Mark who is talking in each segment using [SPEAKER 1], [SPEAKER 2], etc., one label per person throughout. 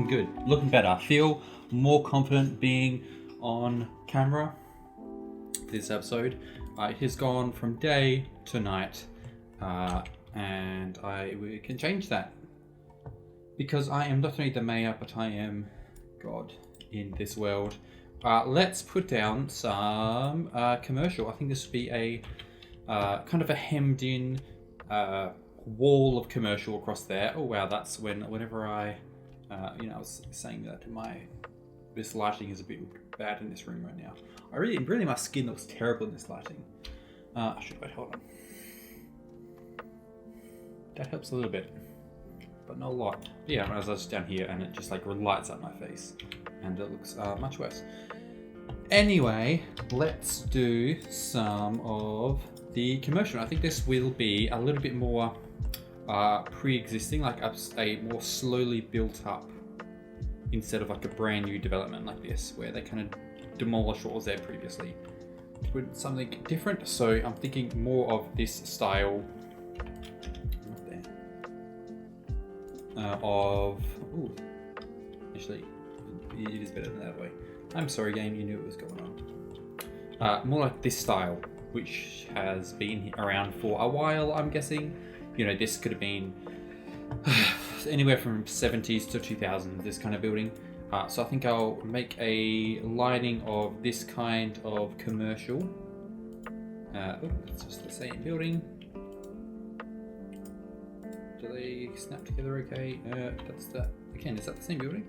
[SPEAKER 1] looking good, looking better. I feel more confident being on camera this episode. It has gone from day to night, and we can change that because I am not only the mayor, but I am God in this world. Let's put down some commercial. I think this would be a kind of a hemmed in wall of commercial across there. Oh wow, that's whenever I was saying that this lighting is a bit bad in this room right now. Really my skin looks terrible in this lighting. Wait, hold on. That helps a little bit, but not a lot. Yeah, as I was down here and it just like lights up my face and it looks much worse. Anyway, let's do some of the commercial. I think this will be a little bit more pre-existing, like a more slowly built up instead of like a brand new development like this where they kind of demolish what was there previously with something different. So I'm thinking more of this style actually it is better than that way. I'm sorry game, you knew it was going on. More like this style, which has been around for a while, I'm guessing. This could have been anywhere from 70s to 2000s, this kind of building. So I think I'll make a lighting of this kind of commercial. It's just the same building. Do they snap together okay? That's that. Again, is that the same building?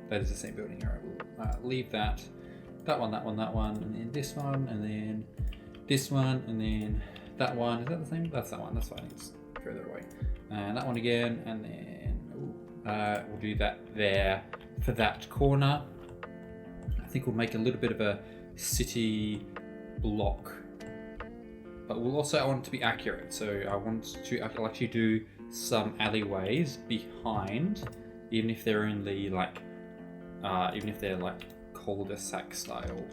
[SPEAKER 1] That is the same building. Alright, we'll leave that. That one, and then this one, and then this one, and then that one. Is that the same? That's that one. That's fine. It's further away. And that one again, and then we'll do that there for that corner. I think we'll make a little bit of a city block, but we'll also, I want it to be accurate. So I'll actually do some alleyways behind, even if they're only like, cul-de-sac style.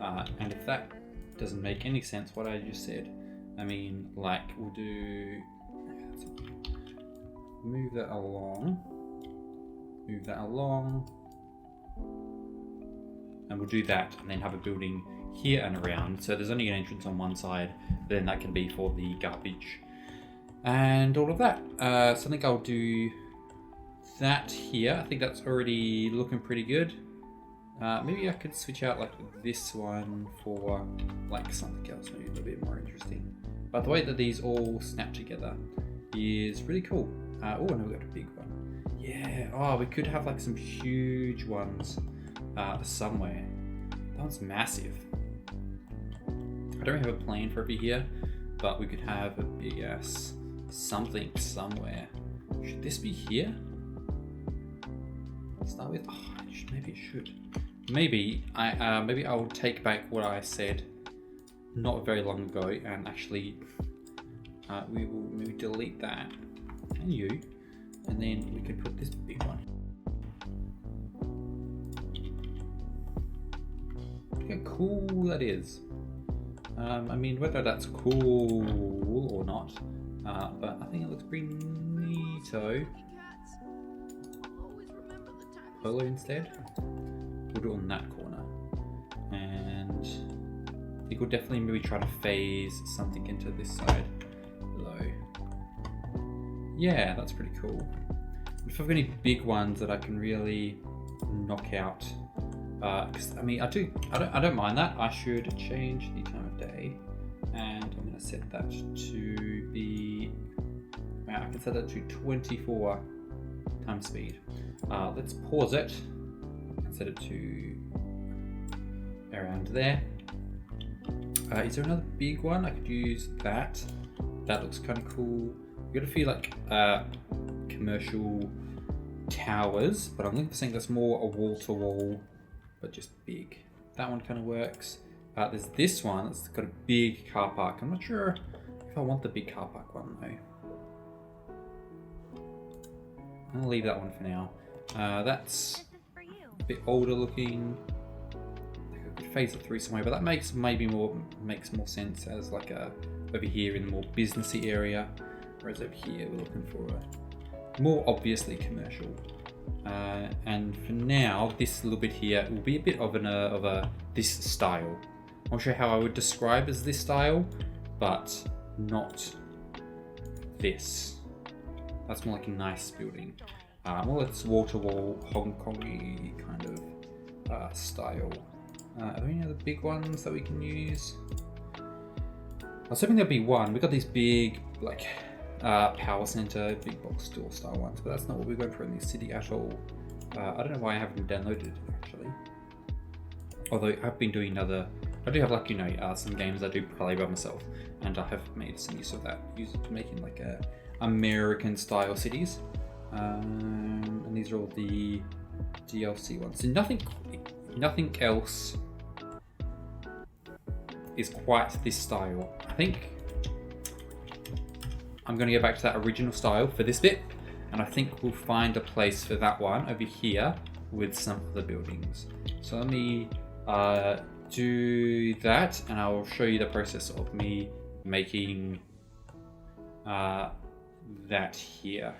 [SPEAKER 1] And if that doesn't make any sense, what I just said, I mean, like we'll do, move that along, and we'll do that, and then have a building here and around. So there's only an entrance on one side, then that can be for the garbage and all of that. So I think I'll do that here. I think that's already looking pretty good. Maybe I could switch out like this one for like something else, maybe a little bit more interesting. But the way that these all snap together is really cool. Oh, no, we got a big one. Yeah. Oh, we could have like some huge ones somewhere. That one's massive. I don't have a plan for it here, but we could have a big ass something somewhere. Should this be here? Start with. Oh, maybe it should. Maybe I'll take back what I said not very long ago, and actually we will delete that and you, and then we can put this big one. Look how cool that is. I mean, whether that's cool or not, but I think it looks pretty neato. Polo instead. We'll do it on that corner, and I think we'll definitely maybe try to phase something into this side below. Yeah, that's pretty cool. If I've got any big ones that I can really knock out, because I mean, I don't mind that. I should change the time of day, and I'm going to set that to be. I can set that to 24 times speed. Let's pause it and set it to around there. Is there another big one? I could use that. That looks kind of cool. We've got a few like commercial towers, but I'm looking for something that's more a wall-to-wall, but just big. That one kind of works. There's this one that's got a big car park. I'm not sure if I want the big car park one though. I'll leave that one for now. That's a bit older looking. I could phase it through somewhere, but that makes more sense as like over here in the more businessy area, whereas over here we're looking for a more obviously commercial And for now, this little bit here will be a bit of this style. I'm not sure how I would describe as this style, but not this. That's more like a nice building. More like wall-to-wall Hong Kongy kind of style. Are there any other big ones that we can use? I was hoping there'd be one. We got these big like power center, big box store style ones, but that's not what we're going for in this city at all. I don't know why I haven't downloaded it actually. Although I've been doing I do have like, you know, some games I do play by myself, and I have made some use of that, making like American style cities. And these are all the DLC ones. So nothing else is quite this style. I think I'm going to go back to that original style for this bit, and I think we'll find a place for that one over here with some of the buildings. So let me do that, and I will show you the process of me making that here.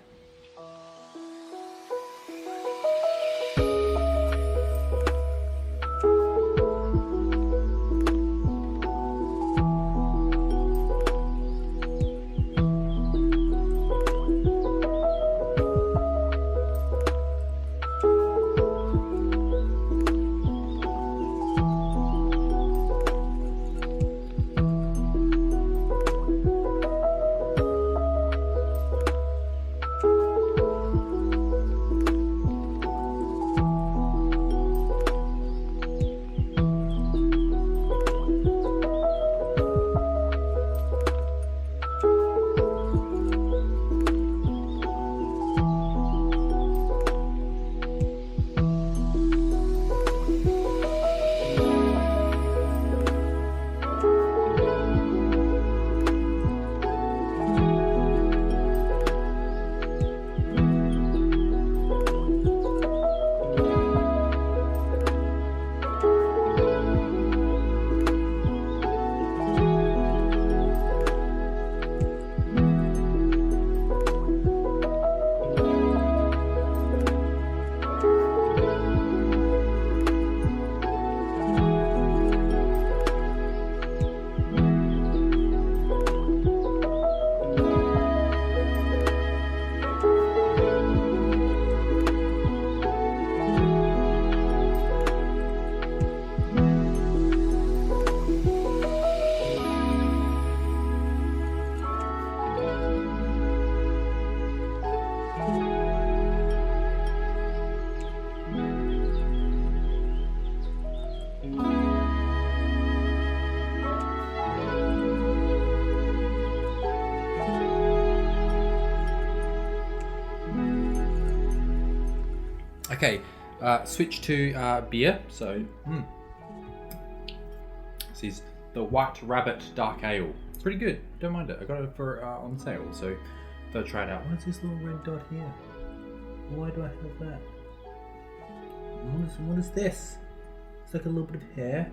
[SPEAKER 1] Okay, switch to beer. So, this is the White Rabbit Dark Ale. It's pretty good. Don't mind it. I got it for on sale, so they'll try it out. What's this little red dot here? Why do I have that? What is this? It's like a little bit of hair.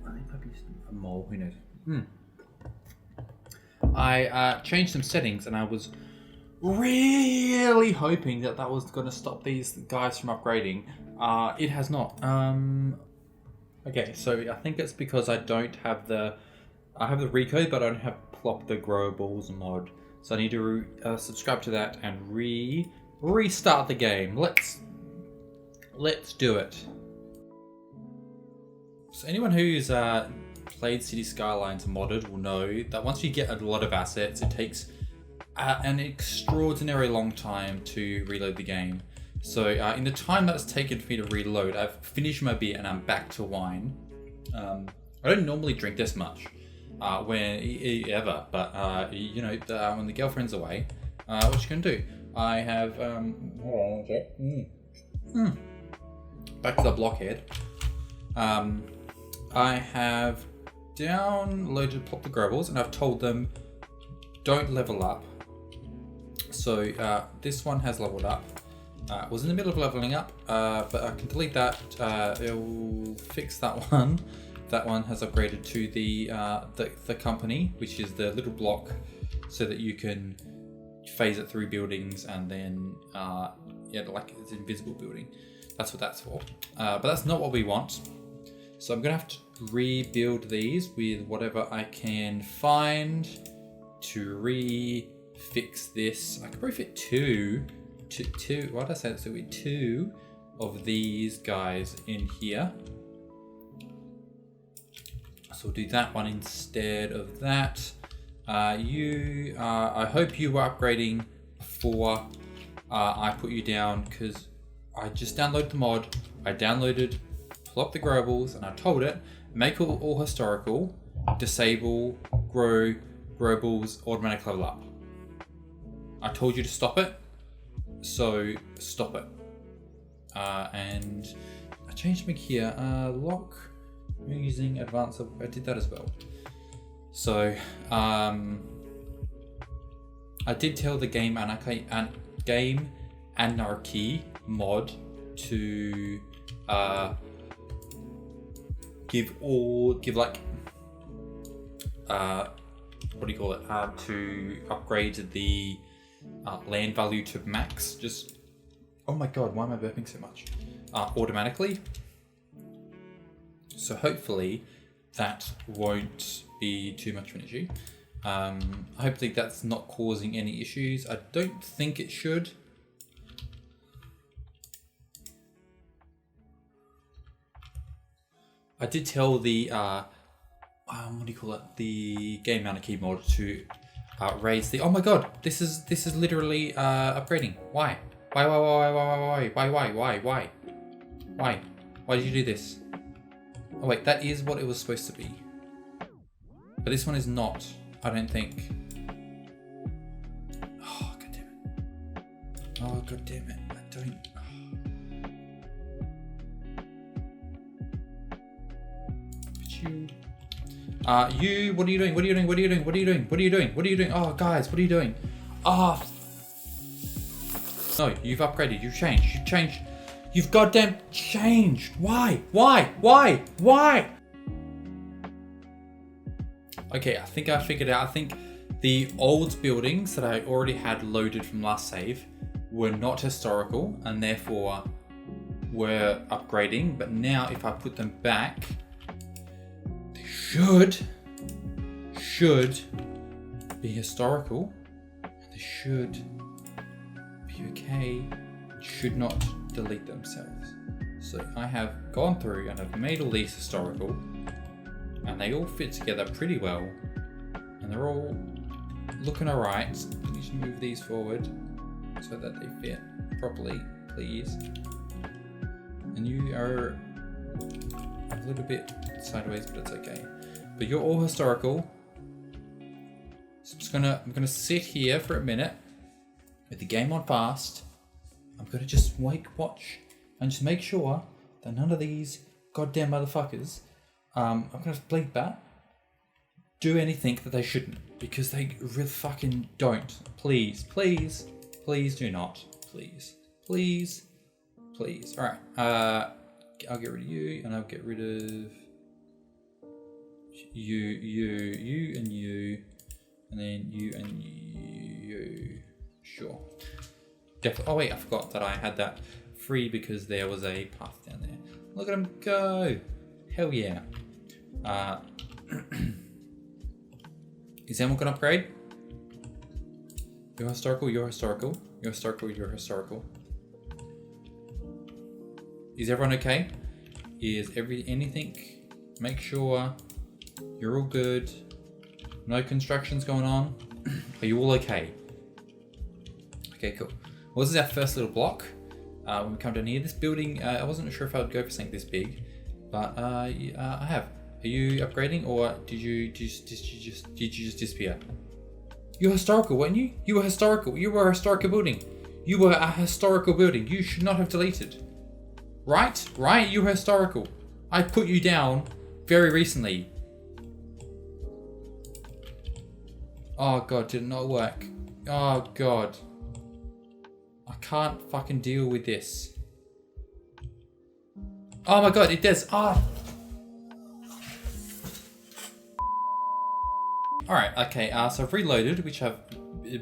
[SPEAKER 1] I think maybe a mole. Who knows? I changed some settings, and I was really hoping that was going to stop these guys from upgrading. It has not. Okay, so I think it's because I don't have I have the recode, but I don't have Plop the Growables mod. So I need to subscribe to that and restart the game. Let's do it. So anyone who's played City Skylines modded will know that once you get a lot of assets, it takes an extraordinarily long time to reload the game. So in the time that's taken for me to reload, I've finished my beer and I'm back to wine. I don't normally drink this much ever, but you know, when the girlfriend's away, what you can do? I have back to the blockhead. I have downloaded Plop the Growables, and I've told them don't level up. So this one has leveled up. Was in the middle of leveling up, but I can delete that. It will fix that one. That one has upgraded to the company, which is the little block, so that you can phase it through buildings, and then Yeah, like it's an invisible building. That's what that's for. But that's not what we want. So I'm gonna have to rebuild these with whatever I can find to fix this. I could probably fit two. Why did I say that? So we two of these guys in here. So we'll do that one instead of that. I hope you were upgrading before I put you down, because I just downloaded the mod. I downloaded Plop the Growables, and I told it, make all historical, disable, grow, Growables, automatic level up. I told you to stop it, so stop it. And I changed something here. Lock using advanced. I did that as well. So I did tell the game anarchy mod to give like what do you call it? To upgrade the land value to max. Just, oh my god, why am I burping so much? Automatically. So hopefully that won't be too much of an issue. Hopefully that's not causing any issues. I don't think it should. I did tell the what do you call it? The game anarchy mod to raise the. Oh my god! This is literally upgrading. Why? Why? Why did you do this? Oh wait, that is what it was supposed to be. But this one is not. I don't think. Oh god damn it! Oh god damn it! I don't. You, what are you doing? What are you doing? What are you doing? What are you doing? What are you doing? What are you doing? Oh, guys, what are you doing? Oh, no, you've upgraded. You've changed. You've changed. You've goddamn changed. Why? Okay, I think I figured out. I think the old buildings that I already had loaded from last save were not historical and therefore were upgrading. But now if I put them back, should be historical. They should be okay. Should not delete themselves. So I have gone through and I've made all these historical, and they all fit together pretty well, and they're all looking alright. Can you just move these forward so that they fit properly, please? And you are a little bit sideways, but it's okay. But you're all historical. So I'm gonna sit here for a minute with the game on fast. I'm gonna just watch and just make sure that none of these goddamn motherfuckers, I'm gonna bleep that, do anything that they shouldn't, because they really fucking don't. Please do not. Please. All right. I'll get rid of you, and I'll get rid of you, and you, and then you and you. Sure. Definitely. Oh wait, I forgot that I had that free because there was a path down there. Look at him go! Hell yeah. Is anyone gonna upgrade? You're historical. Is everyone okay? Is anything? Make sure you're all good. No constructions going on. Are you all okay? Okay, cool. Well, this is our first little block. When we come down here, this building, I wasn't sure if I would go for something this big, but I have. Are you upgrading, or did you just disappear? You're historical, weren't you? You were historical. You were a historical building. You were a historical building. You should not have deleted. Right? You were historical. I put you down very recently. Oh god, did it not work? Oh god. I can't fucking deal with this. Oh my god, it does. Ah. Alright, okay, so I've reloaded, which I've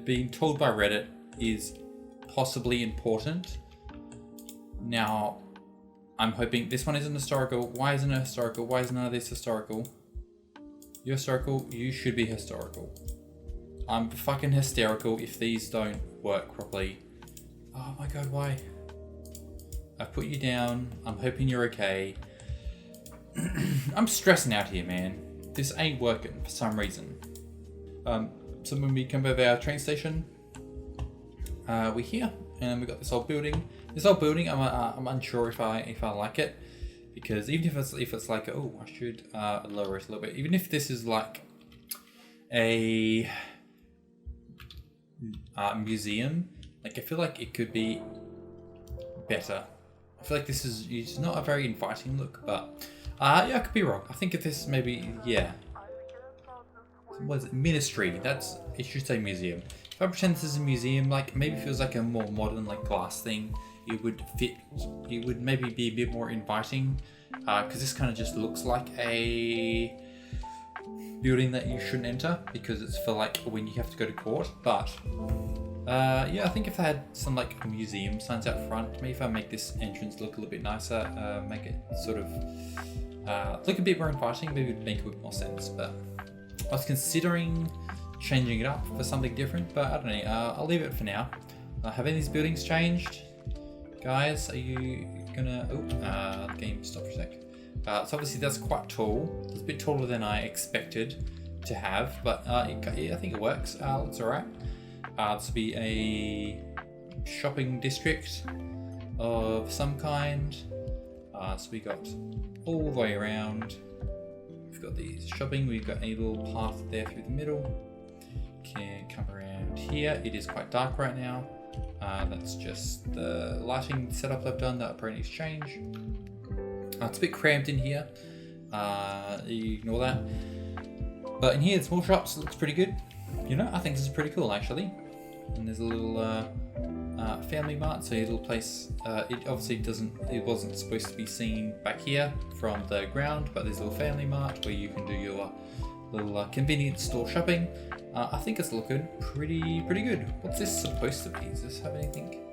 [SPEAKER 1] been told by Reddit is possibly important. Now, I'm hoping this one isn't historical. Why isn't it historical? Why is none of this historical? You're historical. You should be historical. I'm fucking hysterical if these don't work properly. Oh my god, why? I've put you down. I'm hoping you're okay. I'm stressing out here, man. This ain't working for some reason. So when we come over our train station, we're here, and we got this old building. This old building, I'm unsure if I like it, because even if it's like, oh, I should lower it a little bit. Even if this is like a museum, like I feel like it could be better. I feel like this is it's not a very inviting look, but yeah, I could be wrong. I think if this maybe, yeah. What is it? Ministry. It should say museum. If I pretend this is a museum, like maybe it feels like a more modern like glass thing, it would fit. It would maybe be a bit more inviting, because this kind of just looks like a building that you shouldn't enter because it's for like when you have to go to court. But yeah, I think if they had some like museum signs out front, maybe if I make this entrance look a little bit nicer, make it sort of look a bit more inviting, maybe it would make a bit more sense. But I was considering changing it up for something different, but I don't know. I'll leave it for now. Have any of these buildings changed? Guys, are you gonna... Oh, the game stopped for a sec. So obviously that's quite tall. It's a bit taller than I expected to have, but yeah, I think it works. It's alright. This will be a shopping district of some kind. So we got all the way around. We've got these shopping, we've got a little path there through the middle. Can come around here. It is quite dark right now. That's just the lighting setup I've done that apparently is change. It's a bit cramped in here. You ignore that. But in here, the small shops looks pretty good. You know, I think this is pretty cool actually. And there's a little family mart, so a little place. It obviously it wasn't supposed to be seen back here from the ground, but there's a little family mart where you can do your little convenience store shopping. I think it's looking pretty good. What's this supposed to be? Does this have anything?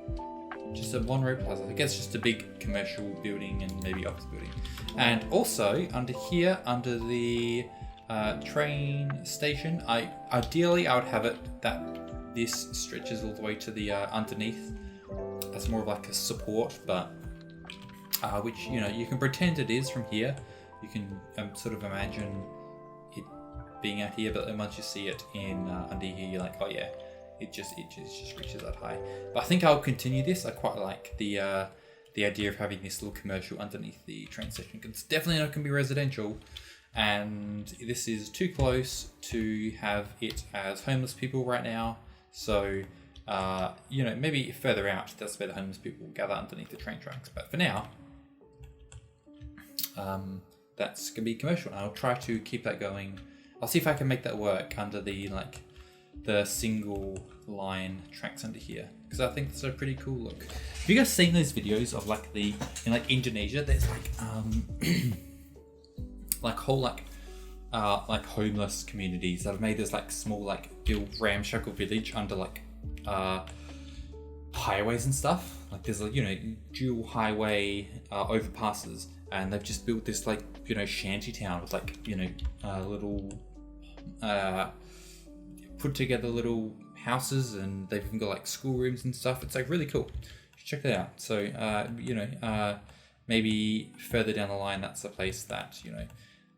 [SPEAKER 1] Just a one-row plaza. I guess just a big commercial building and maybe office building. And also under here, under the train station, ideally I would have it that this stretches all the way to the underneath as more of like a support, but which you can pretend it is from here. You can sort of imagine it being out here, but then once you see it in under here, you're like, oh yeah, it just reaches that high. But I think I'll continue this. I quite like the idea of having this little commercial underneath the train station, because it's definitely not going to be residential. And this is too close to have it as homeless people right now. So, maybe further out, that's where the homeless people gather underneath the train tracks. But for now, that's going to be commercial. And I'll try to keep that going. I'll see if I can make that work under the single line tracks under here, because I think it's a pretty cool look. Have you guys seen those videos of in Indonesia? There's whole homeless communities that have made this small built ramshackle village under highways and stuff. There's dual highway overpasses, and they've just built this shanty town with little put together little houses, and they've even got schoolrooms and stuff. It's really cool. Check that out. So maybe further down the line, that's a place that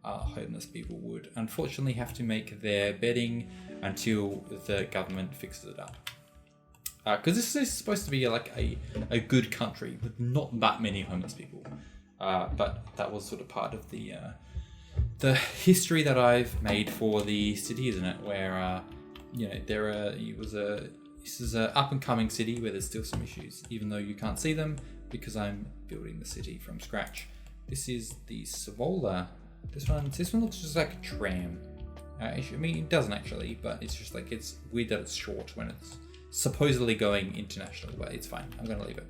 [SPEAKER 1] homeless people would unfortunately have to make their bedding until the government fixes it up. Because this is supposed to be a good country with not that many homeless people. But that was sort of part of the history that I've made for the city, isn't it? Where this is a up and coming city where there's still some issues, even though you can't see them because I'm building the city from scratch. This is the Savola. This one looks just like a tram. It doesn't actually, but it's just it's weird that it's short when it's supposedly going international, but it's fine. I'm gonna leave it.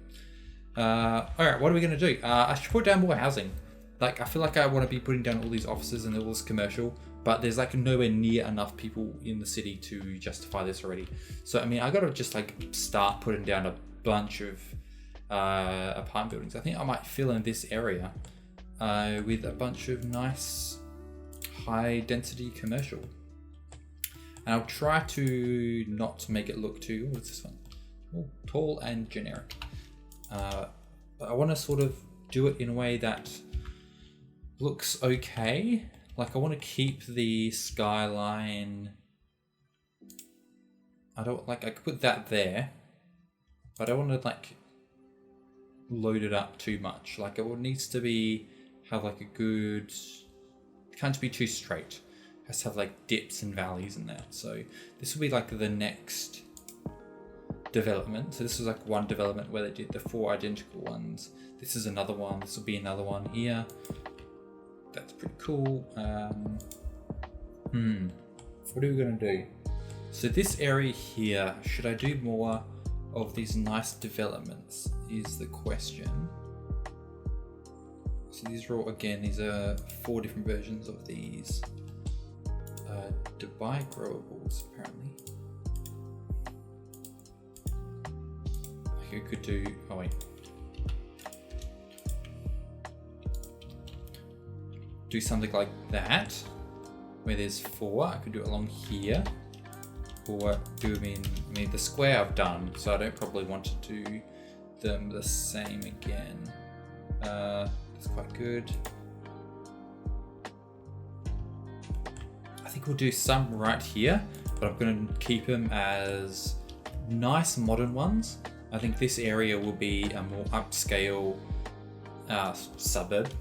[SPEAKER 1] Alright, what are we gonna do? I should put down more housing. I feel like I want to be putting down all these offices and all this commercial, but there's nowhere near enough people in the city to justify this already. So I gotta just start putting down a bunch of apartment buildings. I think I might fill in this area with a bunch of nice high density commercial. And I'll try to not make it look too, what's this one? Oh, tall and generic. But I want to sort of do it in a way that looks okay. Like I want to keep the skyline. I could put that there, but I don't want to like load it up too much. Like it needs to have like a good, it can't be too straight. It has to have like dips and valleys in there. So this will be like the next development. So this was like one development where they did the 4 identical ones. This is another one. This will be another one here. That's pretty cool. What are we gonna do? So this area here, should I do more of these nice developments is the question. So these are all, again, these are 4 different versions of these Dubai growables apparently. You could do, oh wait. Do something like that, where there's 4. I could do it along here, or do them in, the square I've done, so I don't probably want to do them the same again. That's quite good. I think we'll do some right here, but I'm going to keep them as nice modern ones. I think this area will be a more upscale suburb.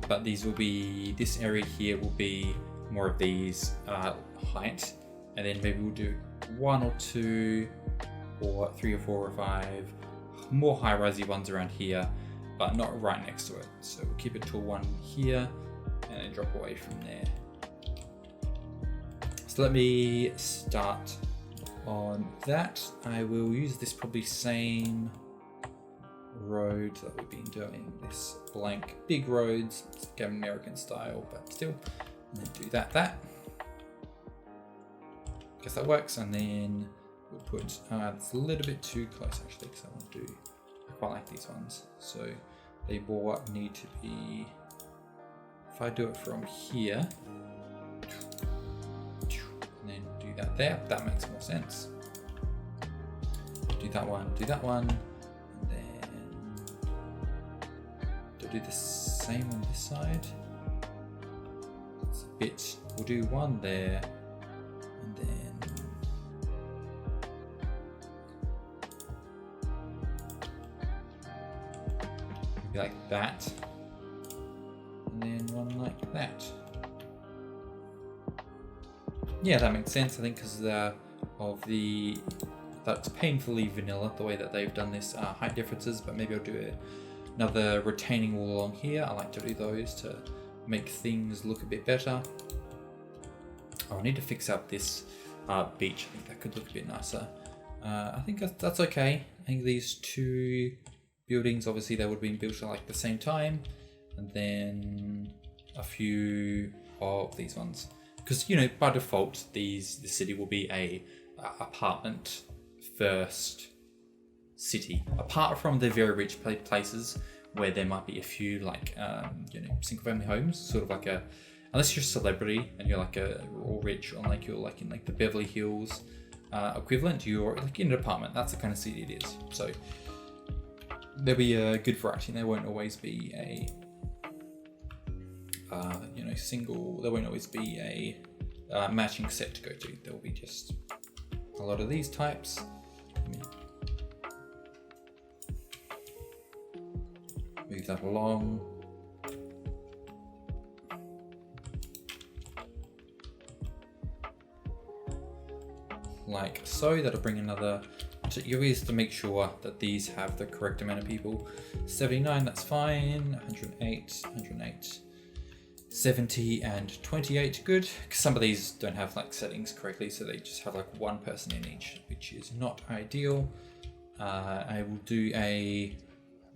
[SPEAKER 1] But this area here will be more of these height, and then maybe we'll do 1 or 2 or 3 or 4 or 5 more high-risey ones around here, but not right next to it. So we'll keep it to 1 here and then drop away from there. So let me start on that. I will use this probably same road that we've been doing, this blank big roads. It's like American style, but still. And then do that. Guess that works. And then we'll put it's a little bit too close actually, because I quite like these ones. So they more need to be, if I do it from here and then do that there, that makes more sense. Do that one, and then do the same on this side. It's a bit, we'll do 1 there, and then maybe like that, and then 1 like that. Yeah, that makes sense. I think because that's painfully vanilla the way that they've done this height differences, but maybe I'll do another retaining wall along here. I like to do those to make things look a bit better. Oh, I need to fix up this beach. I think that could look a bit nicer. I think that's okay. I think these 2 buildings, obviously they would have been built at like the same time, and then a few of these ones. Because, you know, by default, the city will be a apartment first city, apart from the very rich places where there might be a few like single family homes, sort of like unless you're a celebrity and you're like all rich, or like you're like in like the Beverly Hills equivalent, you're like in an apartment. That's the kind of city it is. So there'll be a good variety, and there won't always be a single. There won't always be a matching set to go to. There will be just a lot of these types. Move that along. Like so. That'll bring another. You always have to make sure that these have the correct amount of people. 79, that's fine. 108. 70 and 28, good. Some of these don't have like settings correctly, so they just have like 1 person in each, which is not ideal. I will do a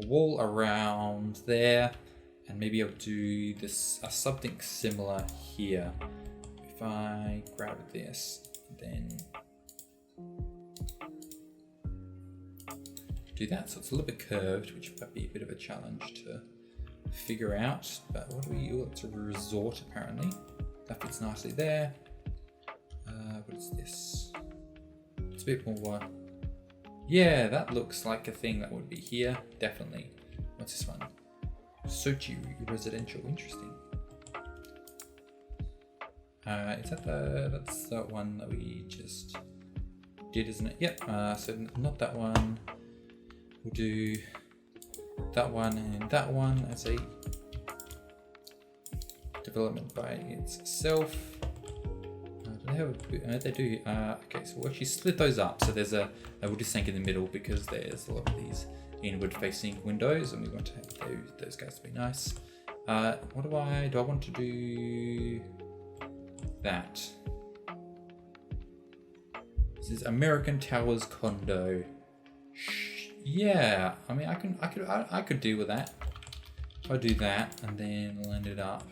[SPEAKER 1] wall around there, and maybe I'll do something similar here. If I grab this, then do that. So it's a little bit curved, which might be a bit of a challenge to figure out. But what do we? Oh, it's a resort apparently. That fits nicely there. What is this? It's a bit more. Yeah, that looks like a thing that would be here. Definitely. What's this one? Sochi residential. Interesting. Is that that's the one that we just did, isn't it? Yep. So not that one. We'll do that one and that one as a development by itself. They do. Okay, so we'll actually split those up. So there's a wood sink in the middle because there's a lot of these inward facing windows and we want to have those guys to be nice. What do I want to do that? This is American Towers condo. Yeah, I mean I could deal with that. If I do that and then land it up.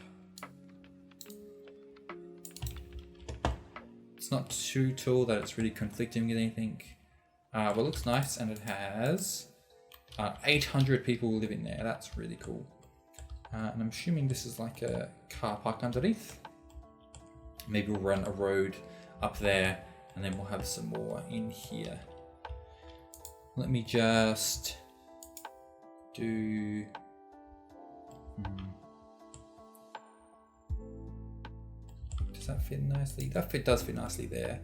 [SPEAKER 1] It's not too tall that it's really conflicting with anything. But it looks nice and it has 800 people living there. That's really cool. And I'm assuming this is like a car park underneath. Maybe we'll run a road up there and then we'll have some more in here. Let me just do... Does that fit nicely? That does fit nicely there.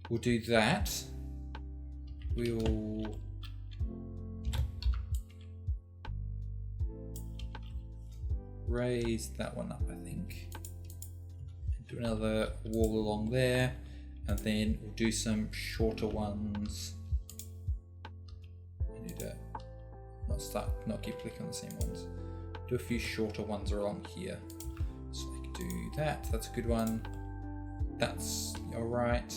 [SPEAKER 1] We'll do that. We'll raise that one up, I think. And do another wall along there. And then we'll do some shorter ones. I need to not keep clicking on the same ones. Do a few shorter ones along here. So I can do that. That's a good one. That's alright.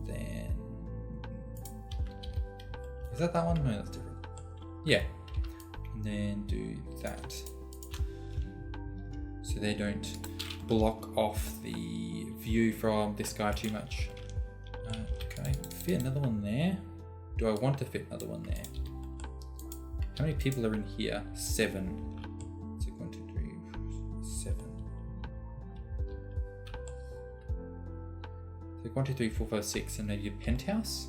[SPEAKER 1] Then is that one? No, that's different. Yeah. And then do that. So they don't block off the view from this guy too much. Okay, fit another one there. Do I want to fit another one there? How many people are in here? 7. So 1, 2, 3, 7. So 1, 2, 3, 4, 5, 6, and maybe a penthouse?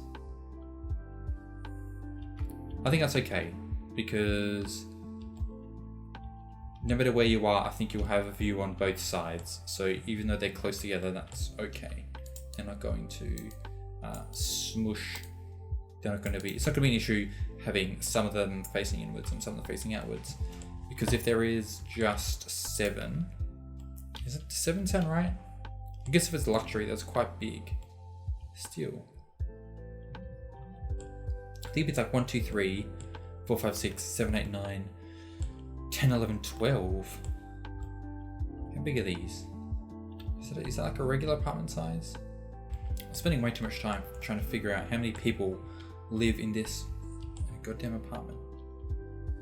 [SPEAKER 1] I think that's okay, because no matter where you are, I think you'll have a view on both sides. So even though they're close together, that's okay. They're not going to smush. They're not going to be. It's not going to be an issue having some of them facing inwards and some of them facing outwards, because if there is just 7, does 7 sound right? I guess if it's luxury, that's quite big. Still, I think it's like 1, 2, 3, 4, 5, 6, 7, 8, 9. 10, 11, 12. How big are these? Is that like a regular apartment size? I'm spending way too much time trying to figure out how many people live in this goddamn apartment.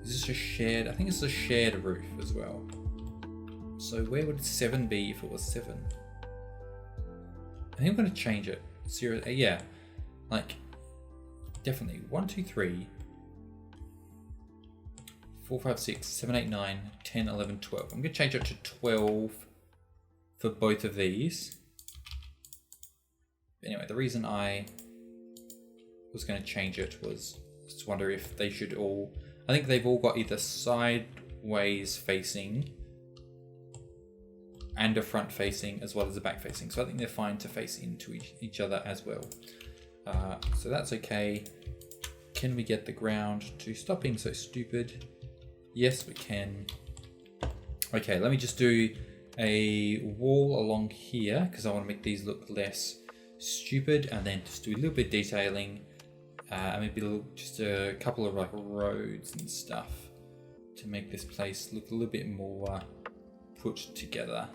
[SPEAKER 1] Is this a shared? I think it's a shared roof as well. So where would 7 be if it was 7? I think I'm going to change it. Yeah, like definitely 1, 2, 3. 4, 5, 6, 7, 8, 9, 10, 11, 12. I'm going to change it to 12 for both of these. Anyway, the reason I was going to change it was just to wonder if they should all... I think they've all got either sideways facing and a front facing as well as a back facing. So I think they're fine to face into each other as well. So that's okay. Can we get the ground to stop being so stupid? Yes, we can. Okay, let me just do a wall along here because I want to make these look less stupid, and then just do a little bit of detailing, and maybe just a couple of like roads and stuff to make this place look a little bit more put together.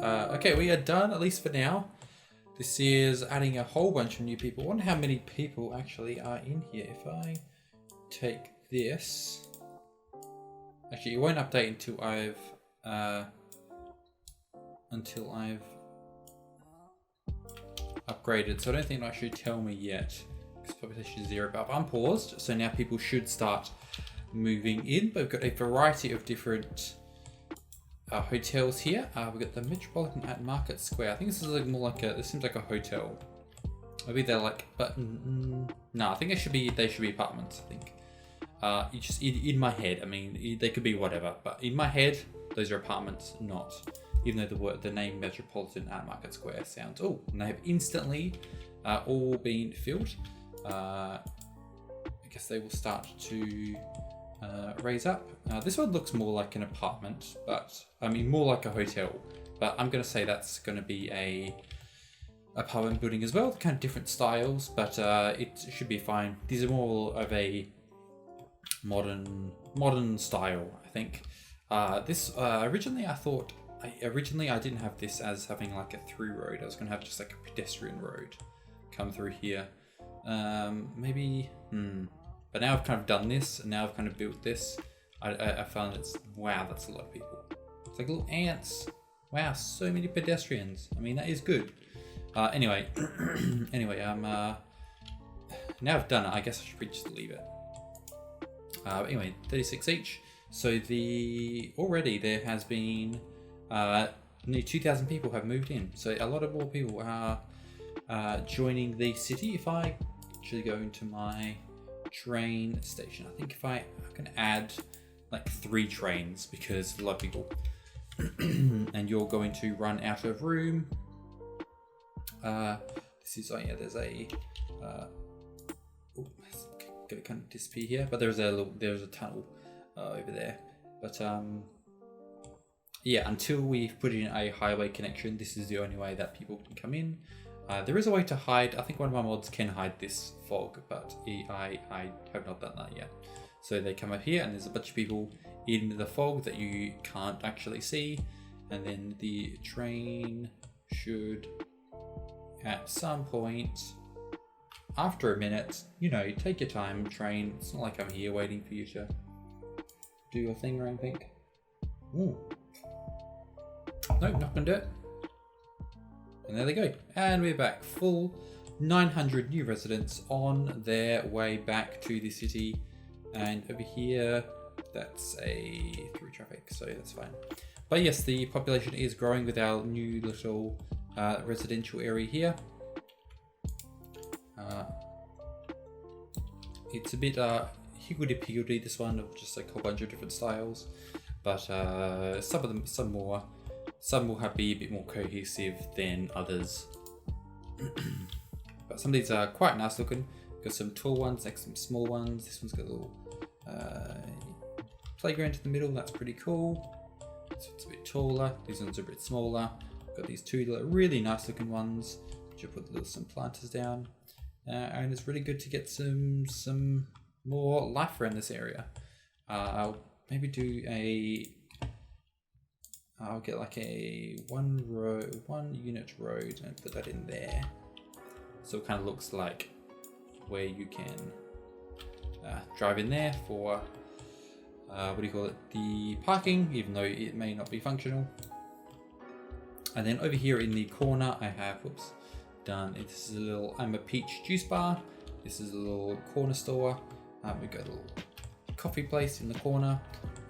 [SPEAKER 1] Okay, we are done, at least for now. This is adding a whole bunch of new people. I wonder how many people actually are in here. If I take this... Actually, it won't update until I've upgraded. So I don't think it'll actually tell me yet. Because population is 0, but I've unpaused. So now people should start moving in. But we've got a variety of different hotels here. We've got the Metropolitan at Market Square. I think this is like more like this seems like a hotel. Maybe they're like, but no, I think they should be apartments. I think. You just in my head. I mean, they could be whatever, but in my head, those are apartments, not. Even though the name Metropolitan at Market Square sounds. Oh, and they have instantly all been filled. I guess they will start to raise up. This one looks more like an apartment, but I mean more like a hotel. But I'm going to say that's going to be a apartment building as well. Kind of different styles, but it should be fine. These are more of a modern style, I think. This originally I didn't have this as having like a through road. I was going to have just like a pedestrian road come through here. Maybe. But now I've kind of done this, and now I've kind of built this. I found wow, that's a lot of people. It's like little ants. Wow, so many pedestrians. I mean, that is good. Anyway, now I've done it. I guess I should probably just leave it. Anyway, 36 each. So already there has been nearly 2,000 people have moved in. So a lot of more people are joining the city. If I actually go into my train station, I think if I can add like 3 trains because a lot of people and you're going to run out of room. This is there's a gonna kind of disappear here, but there's a tunnel over there. But yeah, until we've put in a highway connection, this is the only way that people can come in. There is a way to hide. I think one of my mods can hide this fog, but I have not done that yet. So they come up here and there's a bunch of people in the fog that you can't actually see. And then the train should, at some point, after a minute, take your time, train. It's not like I'm here waiting for you to do your thing or anything. Ooh. Nope, not gonna do it. And there they go. And we're back. Full 900 new residents on their way back to the city. And over here, that's a through traffic, so that's fine. But yes, the population is growing with our new little residential area here. It's a bit higgledy-piggledy, this one, of just like a whole bunch of different styles. But some will be a bit more cohesive than others. But some of these are quite nice looking. Got some tall ones, like some small ones. This one's got a little playground in the middle. That's pretty cool. This one's a bit taller. These ones are a bit smaller. Got these 2 really nice looking ones. Which I'll put some planters down. And it's really good to get some more life around this area. I'll maybe do I'll get like a 1 unit road and put that in there. So it kind of looks like where you can drive in there for the parking, even though it may not be functional. And then over here in the corner I have done, this is a little I'm a Peach juice bar. This is a little corner store. We've got a little coffee place in the corner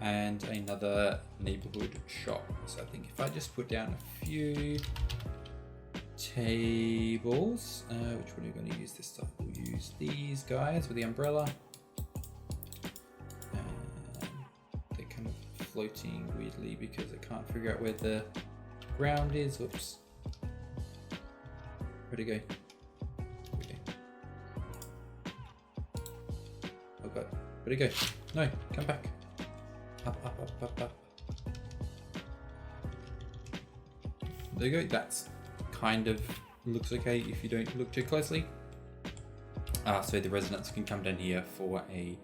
[SPEAKER 1] and another neighborhood shop. So I think if I just put down a few tables, which one are we going to use this time? We'll use these guys with the umbrella. They're kind of floating weirdly because I can't figure out where the ground is. Whoops. Where'd it go? Okay. Oh god. Where'd it go? No, come back. Up. There you go. That's kind of looks okay if you don't look too closely. So the residents can come down here for a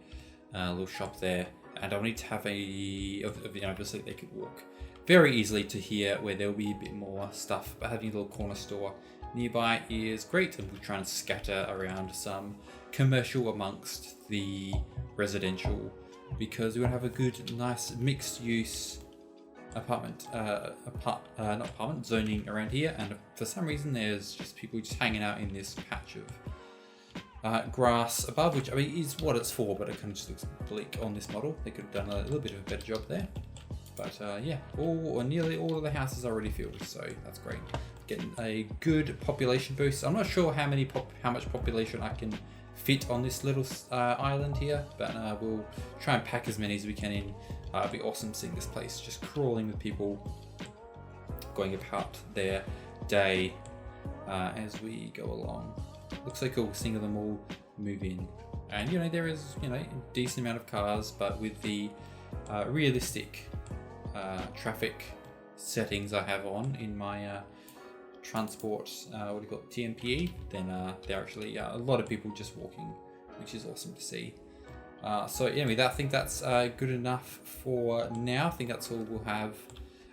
[SPEAKER 1] little shop there, and I'll need to have obviously they could walk very easily to here where there'll be a bit more stuff, but having a little corner store nearby is great, and we're trying to scatter around some commercial amongst the residential because we want to have a good, nice mixed use zoning around here. And for some reason there's just people just hanging out in this patch of grass above, which I mean is what it's for, but it kind of just looks bleak on this model. They could have done a little bit of a better job there. But yeah, nearly all of the houses are already filled, so that's great. Getting a good population boost. I'm not sure how much population I can fit on this little island here, but we'll try and pack as many as we can in. It'd be awesome seeing this place just crawling with people going about their day as we go along. Looks like we're seeing them all move in, and there is a decent amount of cars, but with the realistic traffic settings I have on in my transport, what do you call it, TMPE, then there are actually a lot of people just walking, which is awesome to see. So anyway, I think that's good enough for now. I think that's all we'll have,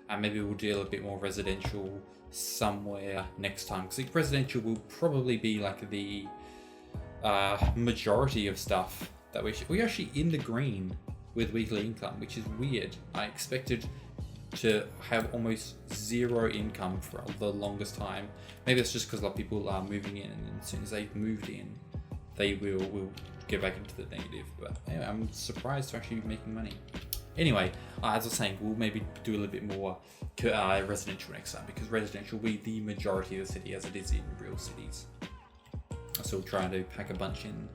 [SPEAKER 1] and maybe we'll deal a bit more residential somewhere next time, because residential will probably be like the majority of stuff that we're actually in the green with weekly income, which is weird. I expected to have almost zero income for the longest time. Maybe it's just because a lot of people are moving in, and as soon as they've moved in, they will get back into the negative. But anyway, I'm surprised to actually be making money. Anyway, as I was saying, we'll maybe do a little bit more residential next time, because residential will be the majority of the city as it is in real cities. So we'll try to pack a bunch in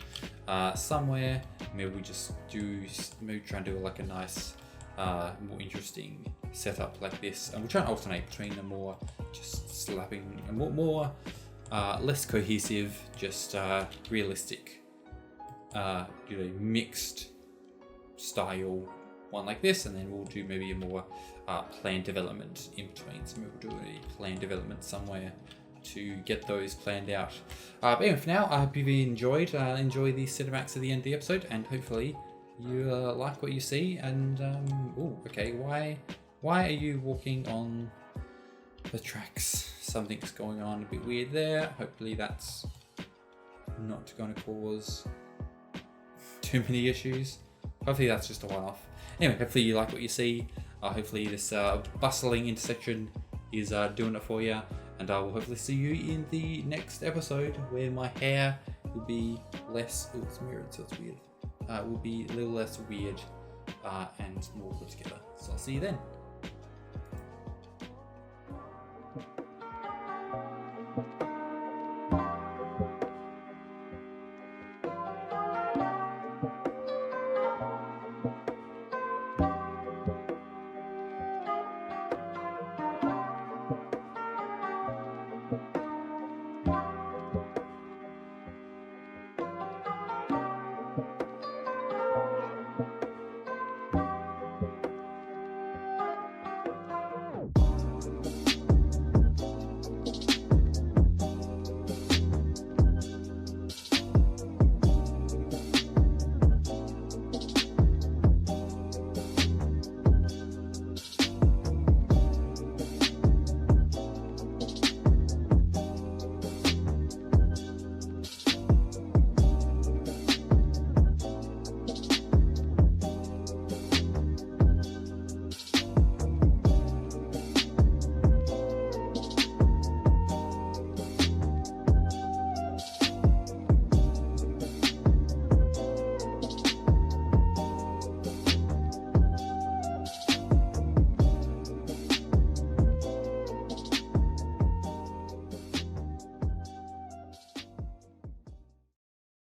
[SPEAKER 1] somewhere. Maybe we just try and do like a nice, more interesting setup like this, and we'll try and alternate between a more just slapping and more less cohesive, just realistic, mixed style one like this, and then we'll do maybe a more planned development in between. So maybe we'll do a planned development somewhere to get those planned out. But anyway, for now, I hope you've enjoyed the cinematics at the end of the episode, and hopefully you like what you see. And okay, why are you walking on the tracks? Something's going on a bit weird there. Hopefully that's not going to cause too many issues. Hopefully that's just a one-off. Anyway, hopefully you like what you see. Hopefully this bustling intersection is doing it for you. And I will hopefully see you in the next episode, where my hair will be less... Oh, it's mirrored, so it's weird. Will be a little less weird and more put together. So I'll see you then.